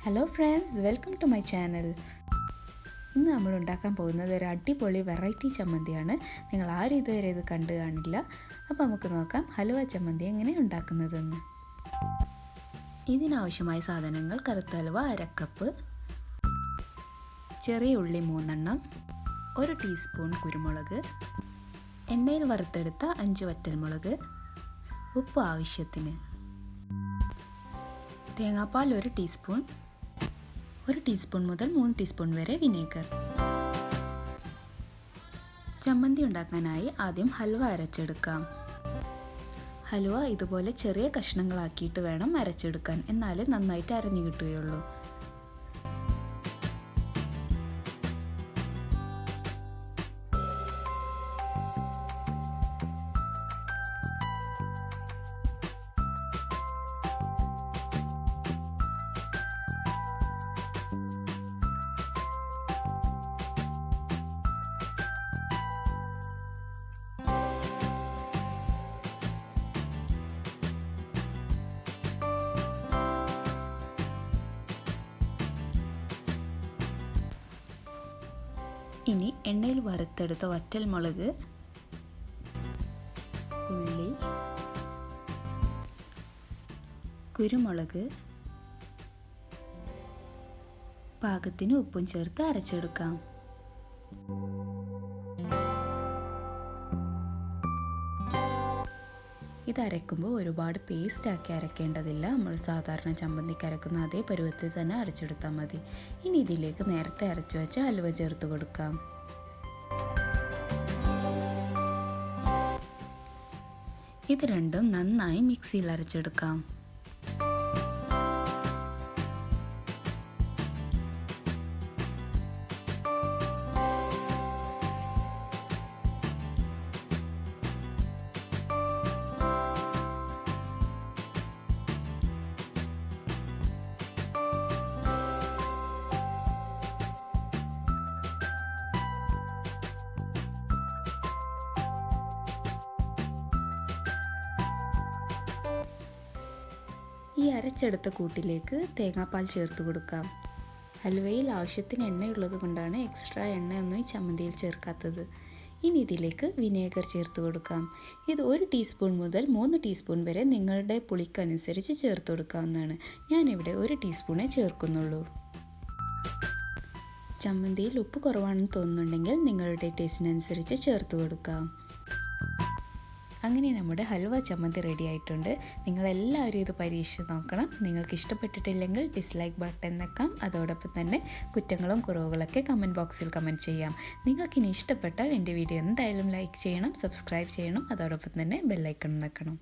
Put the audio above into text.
Hello friends, welcome to my channel. ഇന്ന് നമ്മൾ ഉണ്ടാക്കാൻ പോകുന്നത് ഒരു അടിപൊളി വെറൈറ്റി ചമ്മന്തിയാണ്. നിങ്ങൾ ആരും ഇതുവരെ ഇത് കണ്ടു കാണില്ല. അപ്പോൾ നമുക്ക് നോക്കാം ഹലുവ ചമ്മന്തി എങ്ങനെ ഉണ്ടാക്കുന്നതെന്ന്. ഇതിനാവശ്യമായ സാധനങ്ങൾ: കറുത്ത ഹലുവ 1/2 കപ്പ്, ചെറിയ ഉള്ളി 3 എണ്ണം, 1 ടീസ്പൂൺ കുരുമുളക്, എണ്ണയിൽ വറുത്തെടുത്ത 5 വറ്റൽമുളക്, ഉപ്പ് ആവശ്യത്തിന്, തേങ്ങാപ്പാൽ 1 ടീസ്പൂൺ, 1 ടീസ്പൂൺ മുതൽ 3 ടീസ്പൂൺ വരെ വിനീഗർ. ചമ്മന്തി ഉണ്ടാക്കാനായി ആദ്യം ഹൽവ അരച്ചെടുക്കാം. ഹൽവ ഇതുപോലെ ചെറിയ കഷ്ണങ്ങളാക്കിയിട്ട് വേണം അരച്ചെടുക്കാൻ, എന്നാലേ നന്നായിട്ട് അരഞ്ഞു കിട്ടുകയുള്ളൂ. ഇനി എണ്ണയിൽ വറുത്തെടുത്ത വറ്റൽമുളക്, ഉള്ളി, കുരുമുളക്, പാകത്തിന് ഉപ്പും ചേർത്ത് അരച്ചെടുക്കാം. ഇത് അരയ്ക്കുമ്പോൾ ഒരുപാട് പേസ്റ്റാക്കി അരയ്ക്കേണ്ടതില്ല. നമ്മൾ സാധാരണ ചമ്മന്തിക്ക് അരക്കുന്ന അതേ പരുവത്തിൽ തന്നെ അരച്ചെടുത്താൽ മതി. ഇനി ഇതിലേക്ക് നേരത്തെ അരച്ചു വെച്ച ഹലുവ ചേർത്ത് കൊടുക്കാം. ഇത് രണ്ടും നന്നായി മിക്സിയിൽ അരച്ചെടുക്കാം. ഈ അരച്ചെടുത്ത കൂട്ടിലേക്ക് തേങ്ങാപ്പാൽ ചേർത്ത് കൊടുക്കാം. ഹൽവയിൽ ആവശ്യത്തിന് എണ്ണയുള്ളത് കൊണ്ടാണ് എക്സ്ട്രാ എണ്ണയൊന്നും ഈ ചമ്മന്തിയിൽ ചേർക്കാത്തത്. ഇനി ഇതിലേക്ക് വിനേഗർ ചേർത്ത് കൊടുക്കാം. ഇത് 1 ടീസ്പൂൺ മുതൽ 3 ടീസ്പൂൺ വരെ നിങ്ങളുടെ പുളിക്കനുസരിച്ച് ചേർത്ത് കൊടുക്കാവുന്നതാണ്. ഞാനിവിടെ 1 ടീസ്പൂണേ ചേർക്കുന്നുള്ളൂ. ചമ്മന്തിയിൽ ഉപ്പ് കുറവാണെന്ന് തോന്നുന്നുണ്ടെങ്കിൽ നിങ്ങളുടെ ടേസ്റ്റിനനുസരിച്ച് ചേർത്ത് കൊടുക്കാം. അങ്ങനെ നമ്മുടെ ഹൽവ ചമ്മന്തി റെഡി ആയിട്ടുണ്ട്. നിങ്ങളെല്ലാവരും ഇത് പരീക്ഷിച്ച് നോക്കണം. നിങ്ങൾക്ക് ഇഷ്ടപ്പെട്ടിട്ടില്ലെങ്കിൽ ഡിസ്ലൈക്ക് ബട്ടൺ വെക്കാം. അതോടൊപ്പം തന്നെ കുറ്റങ്ങളും കുറവുകളൊക്കെ കമൻറ്റ് ബോക്സിൽ കമൻറ്റ് ചെയ്യാം. നിങ്ങൾക്കിനി ഇഷ്ടപ്പെട്ടാൽ എൻ്റെ വീഡിയോ എന്തായാലും ലൈക്ക് ചെയ്യണം, സബ്സ്ക്രൈബ് ചെയ്യണം. അതോടൊപ്പം തന്നെ ബെല്ലൈക്കൺ വെക്കണം.